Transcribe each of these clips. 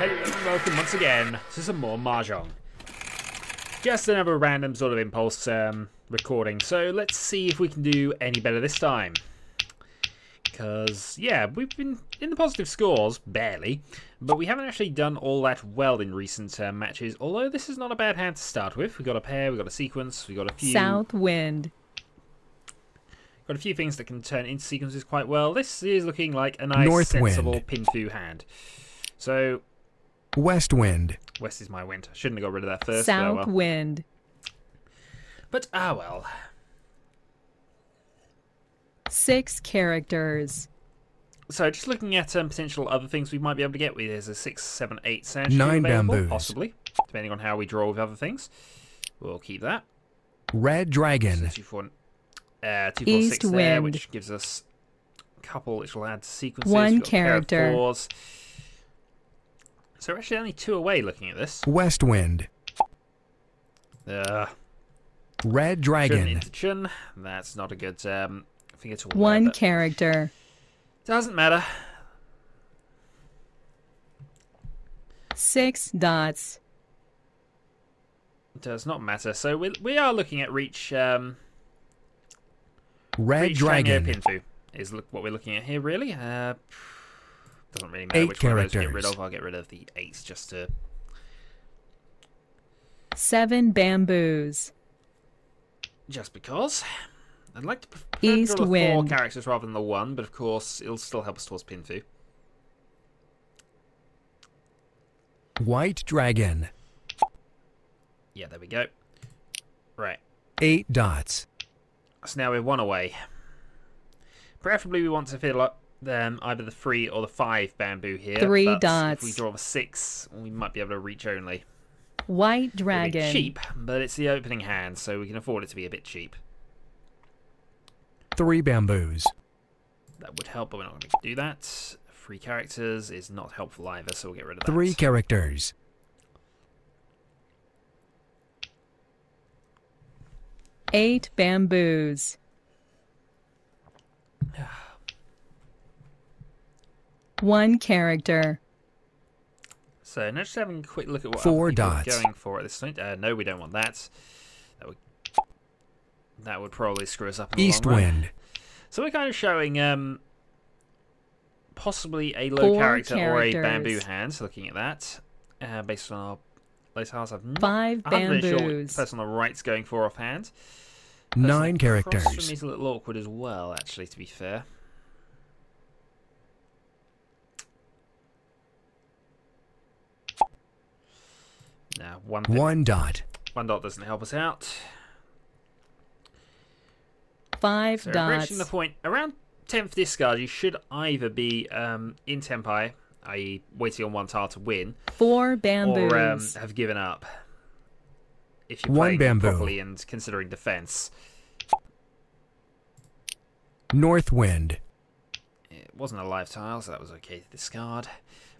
Hello and welcome once again to some more Mahjong. Just another random sort of impulse recording, so let's see if we can do any better this time. Because, yeah, we've been in the positive scores, barely, but we haven't actually done all that well in recent matches, although this is not a bad hand to start with. We've got a pair, we've got a sequence, we've got a few... South wind. Got a few things that can turn into sequences quite well. This is looking like a nice, North sensible wind. pin-fu hand. So... West wind. West is my wind. I shouldn't have got rid of that first. South but, well. wind. But, well. 6 characters. So, just looking at potential other things we might be able to get with, there's a 6, 7, 8 sound 9 available, bamboos. possibly, depending on how we draw with other things. We'll keep that. Red dragon. So 2, 4, 6 East there, wind. which gives us a couple which will add sequences. 1 We've got a pair of character. 4s. So, we're actually only 2 away looking at this. West wind. Chun Red dragon. into chun. That's not a good figure to 1 but character. doesn't matter. 6 dots. Does not matter. So we are looking at Reach. Red Reach dragon. Tango Pinfu is what we're looking at here. Really, doesn't really matter 8 which one of those we get rid characters. of. I'll get rid of the 8s just to. 7 bamboos. Just because. I'd like to prefer East to draw the 4 wind. characters rather than the 1, but of course it'll still help us towards Pinfu. White dragon. Yeah, there we go. Right. 8 dots. So now we're 1 away. Preferably we want to fill up either the 3 or the 5 bamboo here. 3 but dots. If we draw the 6, we might be able to reach only. White It'll be dragon. cheap, but it's the opening hand, so we can afford it to be a bit cheap. 3 bamboos. That would help, but we're not going to do that. 3 characters is not helpful either, so we'll get rid of that. 3 characters. 8 bamboos. One character. So now just having a quick look at what 4 other people are dots. going for at this point. No, we don't want that. That would probably screw us up in the East long run. wind. So we're kind of showing possibly a low 4 character or a characters. bamboo hand. So looking at that, based on our low tiles, I'm not 5 100% sure what the bamboos. person on the right's going for offhand. 9 Cross from me characters. is a little awkward as well, actually, to be fair. Now, 1 dot. 1 dot doesn't help us out. 5 So dots. reaching the point around 10th discard, you should either be in tempi, i.e. waiting on 1 tile to win, 4 or bamboos. have given up. If you're 1 playing bamboo. properly and considering defense. North wind. It wasn't a live tile, so that was okay to discard.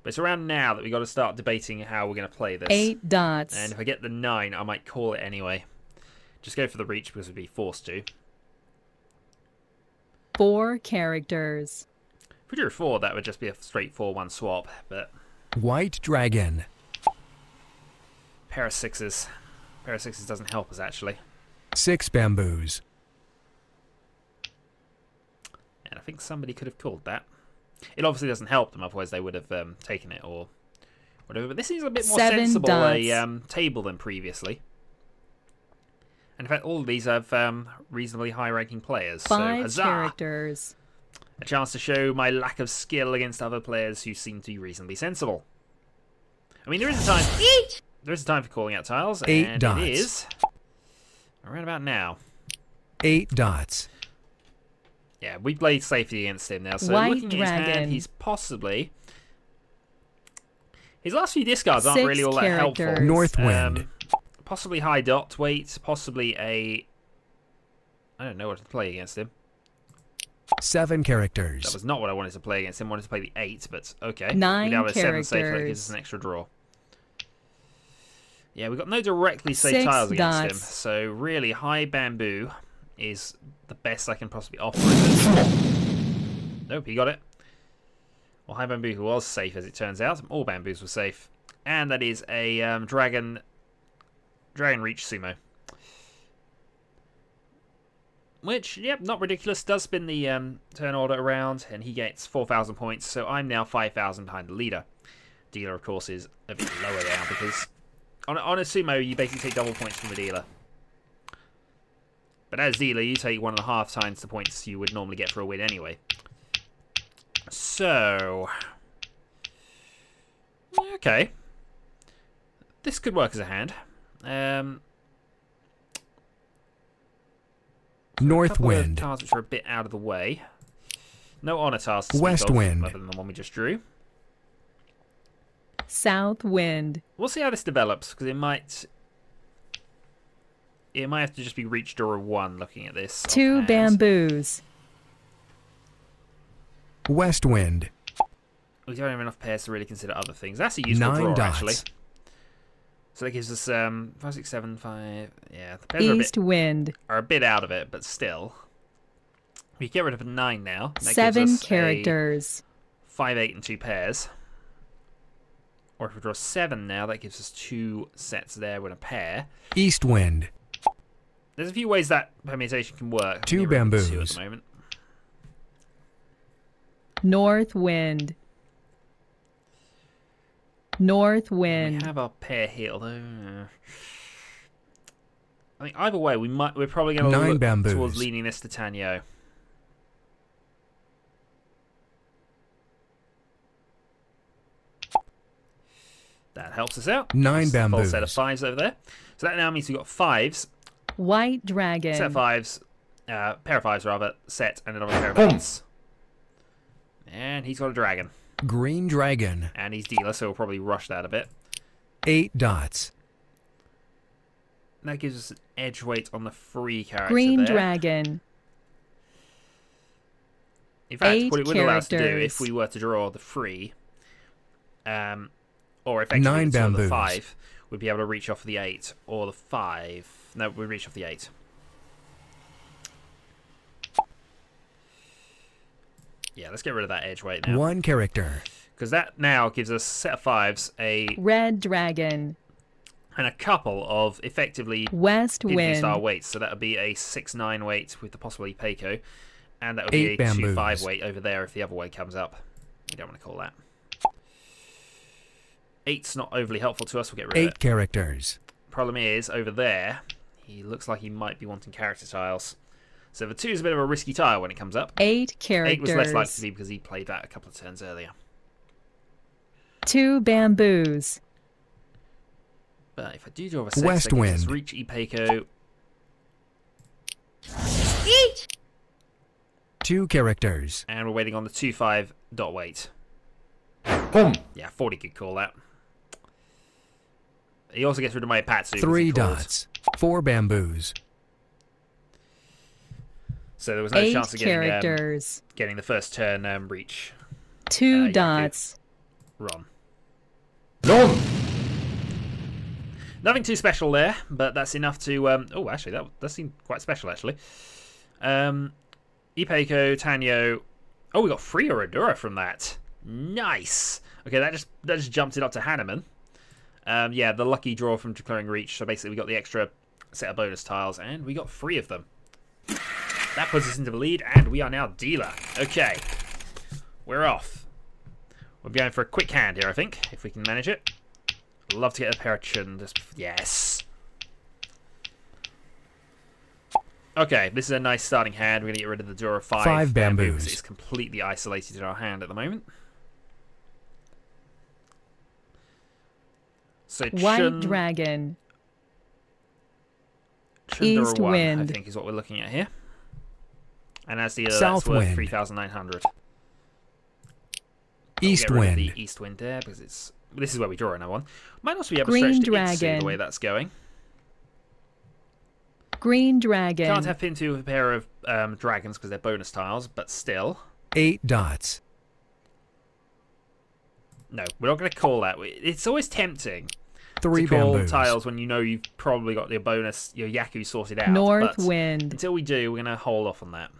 But it's around now that we've got to start debating how we're going to play this. 8 dots. And if I get the 9, I might call it anyway. Just go for the reach because we'd be forced to. 4 characters. If we drew a 4, that would just be a straight 4-1 swap. But White dragon. pair of 6s. Pair of 6s doesn't help us, actually. 6 bamboos. And I think somebody could have called that. It obviously doesn't help them, otherwise they would have taken it or whatever. But this is a bit more 7 sensible a dots. table than previously. And in fact, all of these have reasonably high-ranking players. 5 so, huzzah! characters. A chance to show my lack of skill against other players who seem to be reasonably sensible. I mean, there is a time. There is a time for calling out tiles, 8 and dots. it is around about now. 8 dots. Yeah, we played safety against him now. So White looking at his hand, dragon. he's possibly. His last few discards aren't 6 really all that helpful. characters. North wind. Possibly high dot weight, possibly a. I don't know what to play against him. 7 That characters. was not what I wanted to play against him. I wanted to play the 8, but okay. 9 we now have a 7 safe, that gives characters. us an extra draw. Yeah, we've got no directly safe 6 tiles against him. dots. So really, high bamboo is the best I can possibly offer. Nope, he got it. Well, High Bamboo was safe, as it turns out. All bamboos were safe. And that is a Dragon Reach Sumo. Which, yep, not ridiculous. Does spin the turn order around, and he gets 4,000 points. So I'm now 5,000 behind the leader. Dealer, of course, is a bit lower now, because on a sumo, you basically take double points from the dealer. But as dealer, you take 1.5 times the points you would normally get for a win anyway. So, okay, this could work as a hand. North wind. Cards which are a bit out of the way. No honor tiles to speak West of, wind. other than the one we just drew. South wind. We'll see how this develops, because it might have to just be reach draw 1 looking at this. 2 offhand. bamboos. West wind. We don't have enough pairs to really consider other things. That's a useful 9 draw, dots. actually. So that gives us 5, 6, 7, 5. Yeah, the pairs East wind. are a bit out of it, but still. We get rid of a 9 now. That 7 gives us characters. 5, 8, and 2 pairs. Or if we draw 7 now, that gives us 2 sets there with a pair. East wind. There's a few ways that permutation can work. 2 Get rid of the 2 at bamboos. the moment. North wind. North We wind. have our pair here, although I think either way we're probably going to 9 look bamboos. towards leaning this to Tanyo. That helps us out. 9 That's a full bamboos. set of 5s over there. So that now means we've got 5s, White dragon. set of 5s, pair of 5s rather, set, and then another pair of 8s. And he's got a dragon. Green dragon. And he's dealer, so we'll probably rush that a bit. 8 dots. That gives us an edge weight on the free character Green there. dragon. In fact, 8 what it would allow us to do characters. if we were to draw the free, or effectively 9 the bamboos. 5, we'd be able to reach off the 8 or the 5. No, we'd reach off the 8. Yeah, let's get rid of that edge weight now. 1 character. Because that now gives us a set of 5s, Red dragon. and a couple of effectively West Disney style wind. weights. So that would be a 6-9 weight with the possible Peiko, and that would 8 be a bamboos. 2-5 weight over there if the other way comes up. We don't want to call that. 8's not overly helpful to us. We'll get rid of 8 it. characters. Problem is, over there, he looks like he might be wanting character tiles. So the 2 is a bit of a risky tile when it comes up. 8 characters. 8 was less likely to be because he played that a couple of turns earlier. 2 bamboos. But if I do draw a 6, West that gives us wind. Riichi, Peiko. 2 characters. And we're waiting on the 2-5 dot weight. Boom. Yeah, 40 could call that. He also gets rid of my Patsu. 3 dots. 4 bamboos. So there was no 8 chance of characters. getting the first turn reach. 2 yeah, dots. Ron. None. Nothing too special there, but that's enough to... oh, actually, that seemed quite special, actually. Ipeiko, Tanyo... Oh, we got free Oradura from that. Nice! Okay, that just jumped it up to Hanneman. Yeah, the lucky draw from declaring reach. So basically we got the extra set of bonus tiles, and we got 3 of them. That puts us into the lead, and we are now dealer. Okay, we're off. We're going for a quick hand here, I think, if we can manage it. I'd love to get a pair of Chun. Yes. Okay, this is a nice starting hand. We're going to get rid of the draw of 5. 5 bamboos. Because it's completely isolated in our hand at the moment. So White Chun, dragon. Chundura East 1, wind. I think, is what we're looking at here. And as the South that's worth wind. 3,900. East Get rid of wind. the east wind there because this is where we draw another one. Might also be able Green to stretch to Itsu dragon. the way that's going. Green dragon. Can't have into a pair of dragons because they're bonus tiles, but still. 8 dots. No, we're not going to call that. It's always tempting 3 to call bamboos. tiles when you know you've probably got your bonus, your Yaku sorted out. North but wind. until we do, we're going to hold off on that.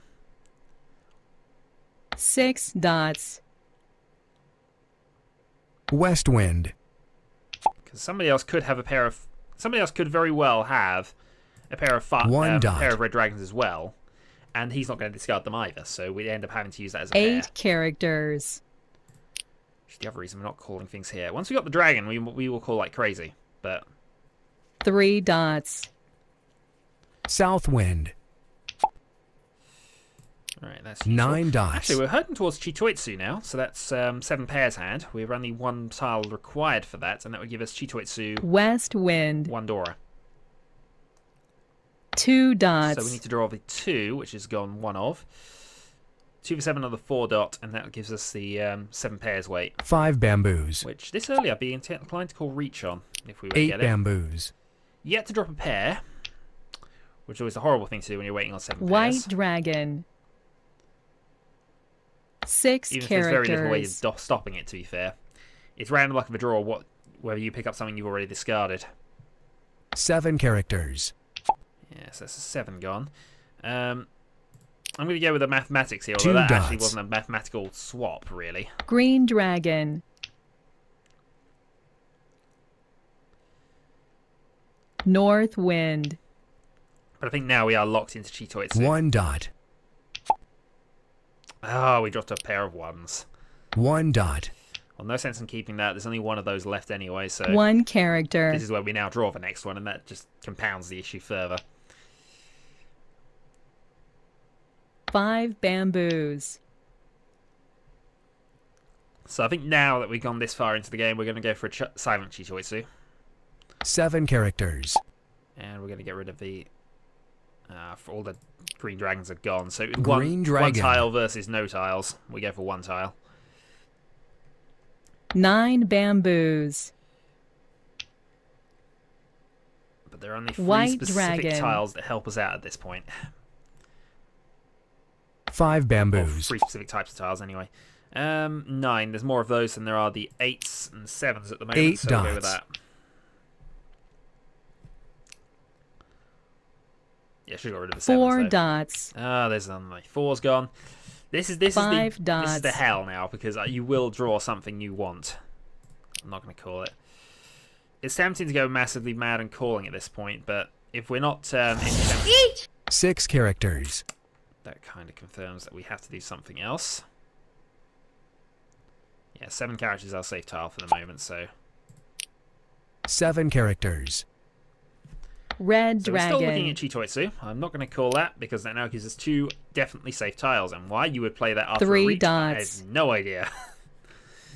6 dots. West Wind. Because somebody else could have a pair of... Somebody else could very well have a pair of One dot. pair of red dragons as well. And he's not going to discard them either, so we end up having to use that as a pair. 8 characters. Which is the other reason we're not calling things here. Once we got the dragon, we will call like crazy. But 3 dots. South Wind. alright, that's 9 dots. Actually, we're heading towards Chitoitsu now, so that's 7 pairs hand. We have only 1 tile required for that, and that would give us Chitoitsu West Wind. 1 Dora. 2 dots. So we need to draw the 2, which is gone 1 of. 2 for 7 on the 4 dot, and that gives us the 7 pairs weight. 5 bamboos. Which this early I'd be inclined to call Reach on, if we were to 8 get it. bamboos. Yet to drop a pair, which is always a horrible thing to do when you're waiting on 7 White pairs. Dragon. 6 Even if characters. there's very little way of stopping it, to be fair. It's random luck of a draw whether you pick up something you've already discarded. 7 characters. Yes, that's a 7 gone. I'm going to go with the mathematics here, 2 although that actually dots. wasn't a mathematical swap, really. Green Dragon. North Wind. But I think now we are locked into Chitoitsu. 1 dot. Oh, we dropped a pair of 1s. 1 dot. Well, no sense in keeping that. There's only 1 of those left anyway, so 1 character. this is where we now draw the next one, and that just compounds the issue further. 5 bamboos. So I think now that we've gone this far into the game, we're going to go for a silent Chitoitsu. 7 characters. And we're going to get rid of the... for all the green dragons are gone. So Green one dragon. tile versus no tiles. We go for 1 tile. 9 bamboos. But there are only 3 White specific dragon. tiles that help us out at this point. 5 Or bamboos. 3 specific types of tiles, anyway. 9. There's more of those than there are the 8s and 7s at the moment, 8 so we'll go with dots. that. Yeah, should have got rid of the 7s, 4 though. dots. Ah, there's only 4's gone. This is 5 this dots. is the hell now, because you will draw something you want. I'm not going to call it. It's tempting to go massively mad and calling at this point, but if we're not... 6 characters. that kind of confirms that we have to do something else. Yeah, 7 characters is our safe tile for the moment, so... 7 characters. Red So we're still looking Dragon. at Chitoitsu. I'm not going to call that, because that now gives us 2 definitely safe tiles. And why you would play that after 3 a reach, I dots. have no idea.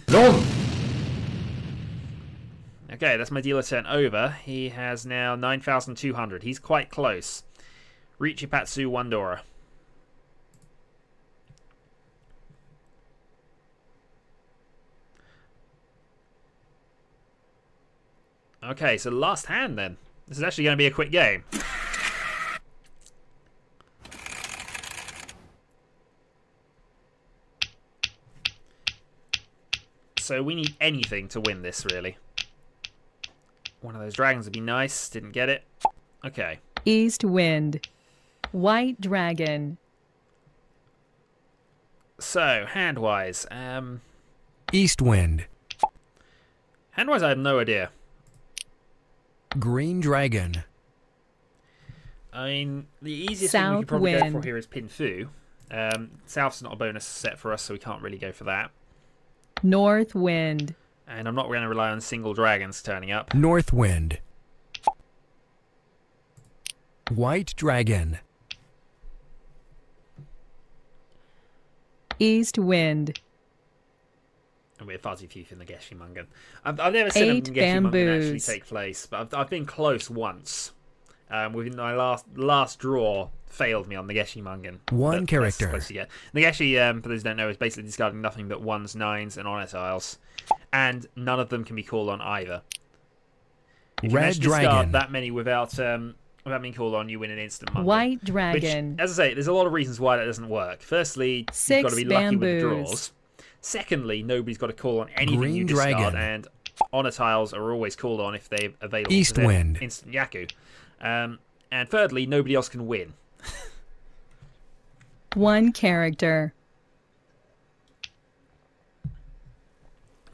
Non! Okay, that's my dealer turn over. He has now 9,200. He's quite close. Riichi Patsu, 1 Dora. Okay, so last hand then. This is actually going to be a quick game. So we need anything to win this, really. One of those dragons would be nice. Didn't get it. Okay. East Wind. White Dragon. So, hand-wise. East Wind. Hand-wise, I have no idea. Green Dragon. I mean, the easiest thing we South could probably go for Wind. here is Pin Fu. South's not a bonus set for us, so we can't really go for that. North Wind. And I'm not going to rely on single dragons turning up. North Wind. White Dragon. East Wind. And we have far too few in the Geshimungan. I've never seen a 8 Geshimungan actually bamboos. take place, but I've been close once. Within my last draw, failed me on the Geshimungan. One But character. that's close to get. The Geshi, for those who don't know, is basically discarding nothing but 1s, 9s, and honor tiles. And none of them can be called on either. If you Red manage to discard Dragon. that many without being called on, you win an instant Mungan. White Which, Dragon. as I say, there's a lot of reasons why that doesn't work. Firstly, you've 6 got to be lucky with the bamboos. draws. Secondly, nobody's got to call on anything Green you discard, Dragon. and honor tiles are always called on if they're available. East to them. Wind. Instant Yaku. And thirdly, nobody else can win. 1 character.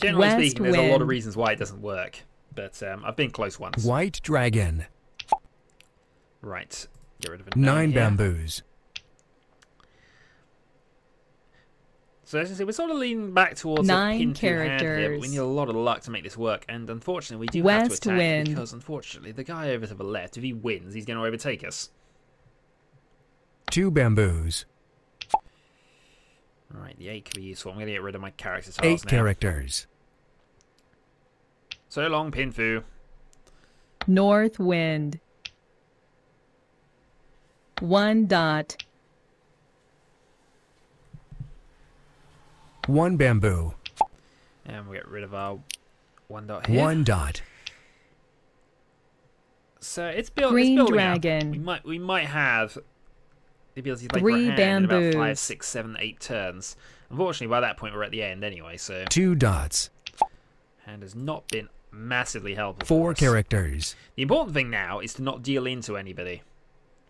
Generally West speaking, there's a lot of wind. reasons why it doesn't work, but I've been close once. White dragon. Right, get rid of a 9 here. bamboos. So as I say, we're sort of leaning back towards a 9 pin through hand here, but we characters. need a lot of luck to make this work, and unfortunately we do have West to attack wind. because unfortunately the guy over to the left, if he wins, he's going to overtake us. 2 bamboos. Right, the 8 could be useful. I'm going to get rid of my character 8 tiles now. characters. So long, Pinfu. North wind. 1 dot. 1 bamboo. And we'll get rid of our 1 dot here. 1 dot. So it's built. Green it's building dragon. up. We might have the ability to play 3 for a hand in about 5, bamboos. 6, 7, 8 turns. Unfortunately, by that point we're at the end anyway. So 2 dots. hand has not been massively helpful. 4 for us. characters. The important thing now is to not deal into anybody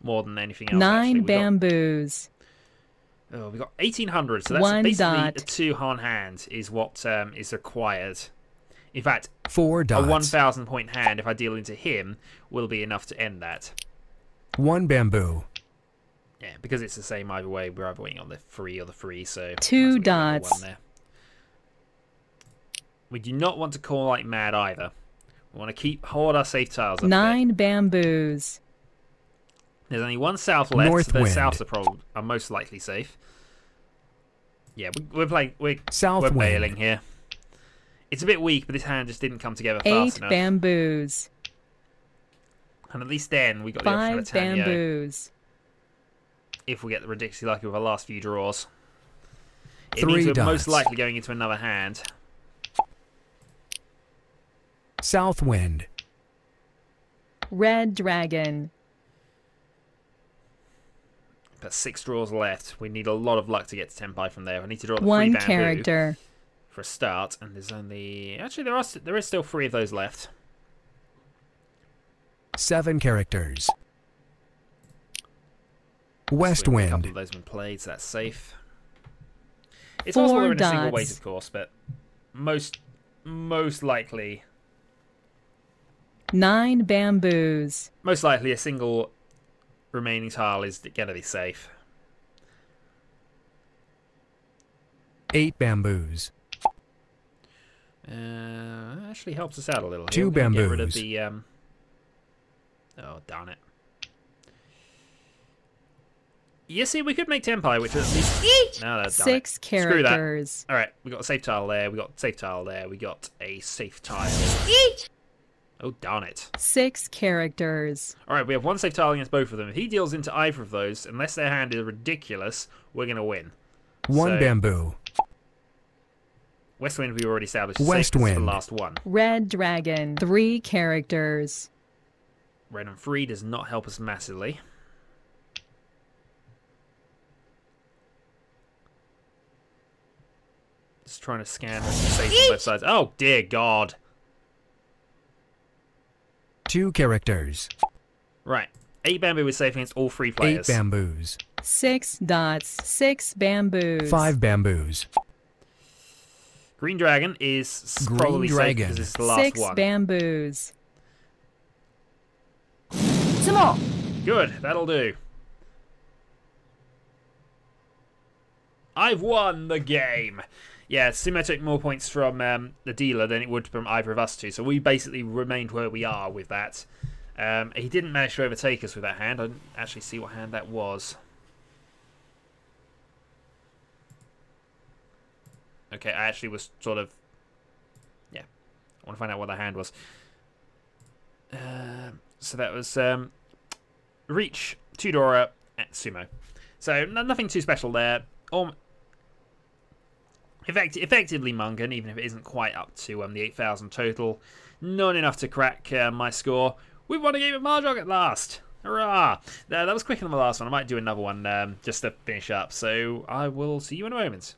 more than anything else. 9 actually. bamboos. We got 1800, so that's 1 basically dot. a 2 on hand is what is required. In fact, 4 a dots. 1,000 point hand, if I deal into him, will be enough to end that. 1 bamboo. Yeah, because it's the same either way. We're either waiting on the 3 or the 3, so 2 might as well get rid of the dots. 1 there. We do not want to call like mad either. We want to hold our safe tiles up 9 bamboos. There's only 1 south left, North so the wind. souths are most likely safe. Yeah, we're playing. South We're wind. bailing here. It's a bit weak, but this hand just didn't come together 8 fast enough. bamboos. And at least then we got the option of 5 a Tanyo bamboos. if we get ridiculously lucky with our last few draws. It 3 means we're dots. most likely going into another hand. South wind. Red dragon. But 6 draws left. We need a lot of luck to get to Tenpai from there. I need to draw the 3 1 bamboo character. for a start, and there's only actually there is still 3 of those left. 7 characters. West So a couple wind. of those have been played, so that's safe. It's 4 possible they're in a single dots. weight, of course, but most likely 9 bamboos. most likely a single remaining tile is going to be safe. 8 bamboos. Actually helps us out a little. 2 Here. We're gonna get rid of bamboos. the oh darn it. You see, we could make Tenpai, which would at least no, darn it. 6 Screw that. characters. All right, we got a safe tile there. We got a safe tile there. We got a safe tile. Oh darn it! 6 characters. All right, we have 1 safe tile against both of them. If he deals into either of those, unless their hand is ridiculous, we're gonna win. 1 So- bamboo. West wind we already established. is West safe. This is the wind. last one. Red dragon. 3 characters. Red and free does not help us massively. Just trying to scan safe on both sides. Oh dear God! 2 characters. Right, 8 bamboo is safe against all 3 8 players. bamboos. 6 dots. 6 bamboos. 5 bamboos. Green dragon is Green probably safe dragon. because this is the last 6 one. bamboos. Good, that'll do. I've won the game. Yeah, Sumo took more points from the dealer than it would from either of us two, so we basically remained where we are with that. He didn't manage to overtake us with that hand. I didn't actually see what hand that was. Okay, I actually was sort of... Yeah, I want to find out what that hand was. So that was Riichi, Tudora, and Sumo. So nothing too special there. Effectively Mungan, even if it isn't quite up to the 8,000 total. Not enough to crack my score. We won a game of Mahjong at last! Hurrah! That was quicker than the last one. I might do another one just to finish up. So I will see you in a moment.